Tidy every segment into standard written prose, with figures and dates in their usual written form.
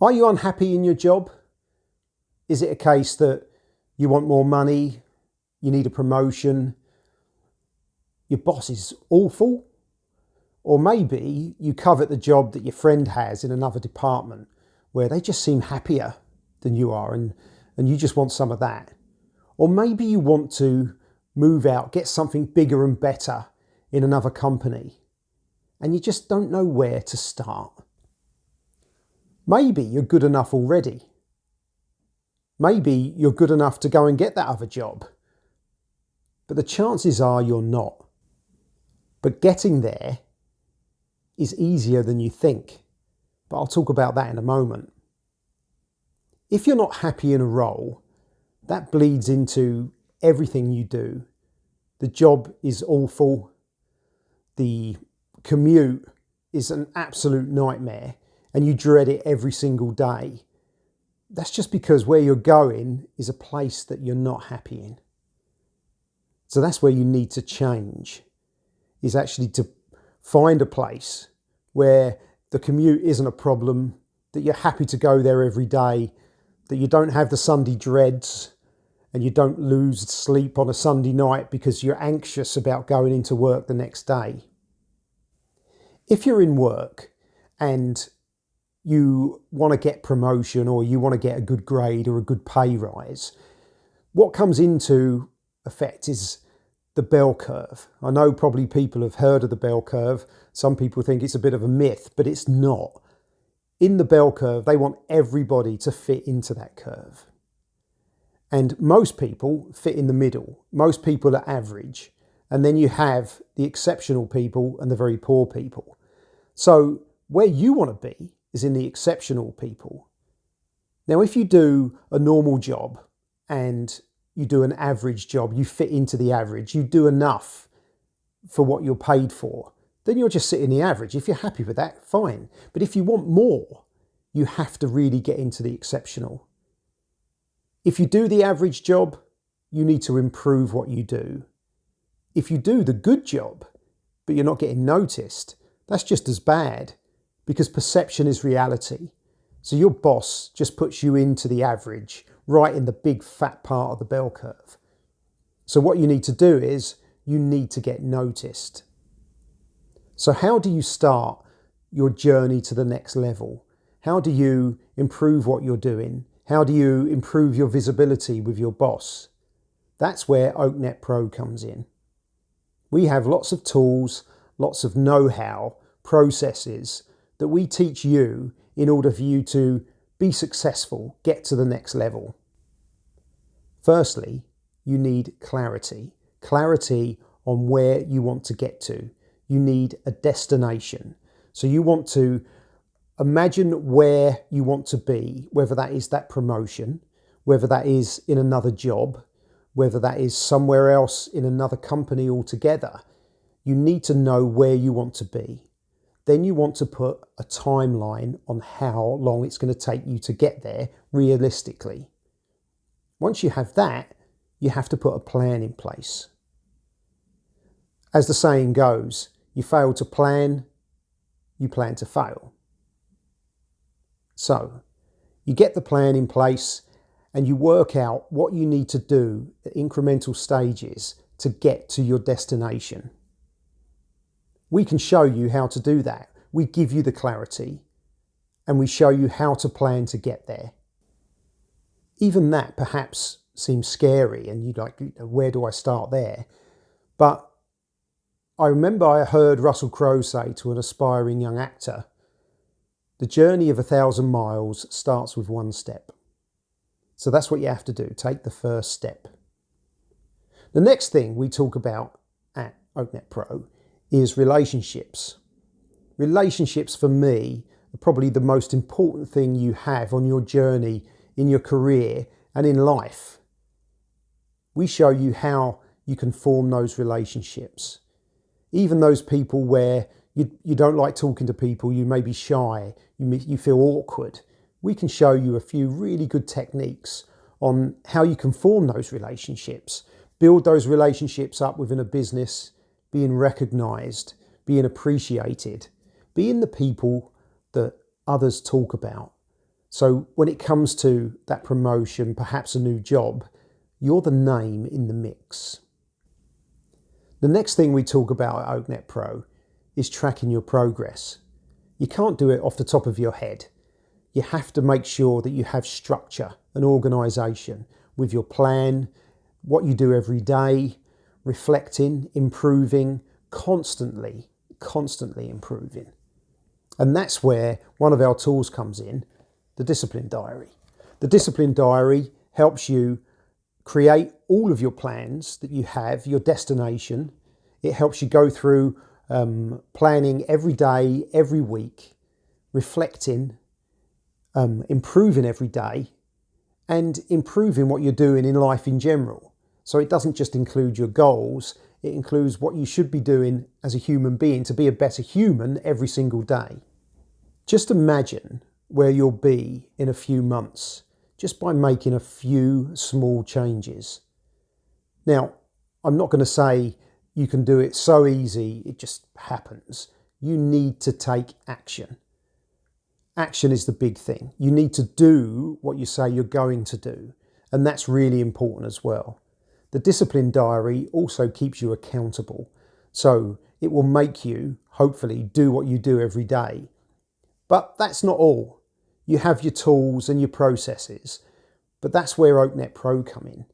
Are you unhappy in your job? Is it a case that you want more money, you need a promotion, your boss is awful? Or maybe you covet the job that your friend has in another department where they just seem happier than you are and you just want some of that. Or maybe you want to move out, get something bigger and better in another company and you just don't know where to start. Maybe you're good enough already. Maybe you're good enough to go and get that other job. But the chances are you're not. But getting there is easier than you think. But I'll talk about that in a moment. If you're not happy in a role, that bleeds into everything you do. The job is awful. The commute is an absolute nightmare and you dread it every single day. That's just because where you're going is a place that you're not happy in. So that's where you need to change, is actually to find a place where the commute isn't a problem, that you're happy to go there every day, that you don't have the Sunday dreads and you don't lose sleep on a Sunday night because you're anxious about going into work the next day. If you're in work and you want to get promotion or you want to get a good grade or a good pay rise, what comes into effect is the bell curve. I know probably people have heard of the bell curve. Some people think it's a bit of a myth, but it's not. In the bell curve, they want everybody to fit into that curve. And most people fit in the middle. Most people are average. And then you have the exceptional people and the very poor people. So where you want to be is in the exceptional people. Now, if you do a normal job and you do an average job, you fit into the average, you do enough for what you're paid for, then you'll just sit in the average. If you're happy with that, fine. But if you want more, you have to really get into the exceptional. If you do the average job, you need to improve what you do. If you do the good job, but you're not getting noticed, that's just as bad, because perception is reality. So your boss just puts you into the average, right in the big fat part of the bell curve. So what you need to do is you need to get noticed. So how do you start your journey to the next level? How do you improve what you're doing? How do you improve your visibility with your boss? That's where OakNet Pro comes in. We have lots of tools, lots of know-how, processes that we teach you in order for you to be successful, get to the next level. Firstly, you need clarity. Clarity on where you want to get to. You need a destination. So you want to imagine where you want to be, whether that is that promotion, whether that is in another job, whether that is somewhere else in another company altogether. You need to know where you want to be. Then you want to put a timeline on how long it's going to take you to get there realistically. Once you have that, you have to put a plan in place. As the saying goes, you fail to plan, you plan to fail. So, you get the plan in place and you work out what you need to do at incremental stages to get to your destination. We can show you how to do that. We give you the clarity and we show you how to plan to get there. Even that perhaps seems scary and you're like, where do I start there? But I remember I heard Russell Crowe say to an aspiring young actor, the journey of 1,000 miles starts with one step. So that's what you have to do. Take the first step. The next thing we talk about at OakNet Pro is relationships. Relationships for me are probably the most important thing you have on your journey in your career and in life. We show you how you can form those relationships. Even those people where you don't like talking to people, you may be shy, you feel awkward. We can show you a few really good techniques on how you can form those relationships, build those relationships up within a business, being recognised, being appreciated, being the people that others talk about, So when it comes to that promotion, perhaps a new job, you're the name in the mix. The next thing we talk about at OakNet Pro is tracking your progress. You can't do it off the top of your head. You have to make sure that you have structure and organisation with your plan, what you do every day, reflecting, improving, constantly improving. And that's where one of our tools comes in, the Discipline Diary. The Discipline Diary helps you create all of your plans that you have, your destination. It helps you go through planning every day, every week, reflecting, improving every day, and improving what you're doing in life in general. So it doesn't just include your goals, it includes what you should be doing as a human being to be a better human every single day. Just imagine where you'll be in a few months just by making a few small changes. Now, I'm not going to say you can do it so easy, it just happens. You need to take action. Action is the big thing. You need to do what you say you're going to do, and that's really important as well. The Discipline Diary also keeps you accountable, so it will make you, hopefully, do what you do every day. But that's not all. You have your tools and your processes, but that's where OakNet Pro come in.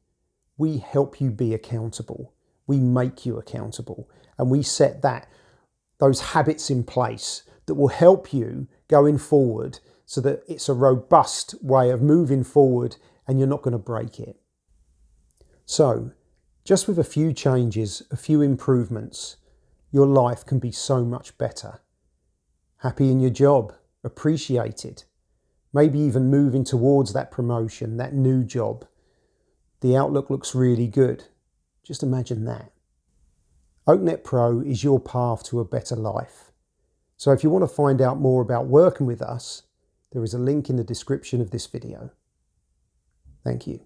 We help you be accountable. We make you accountable, and we set those habits in place that will help you going forward so that it's a robust way of moving forward and you're not going to break it. So, just with a few changes, a few improvements, your life can be so much better. Happy in your job, appreciated, maybe even moving towards that promotion, that new job. The outlook looks really good. Just imagine that. OakNet Pro is your path to a better life. So if you want to find out more about working with us, there is a link in the description of this video. Thank you.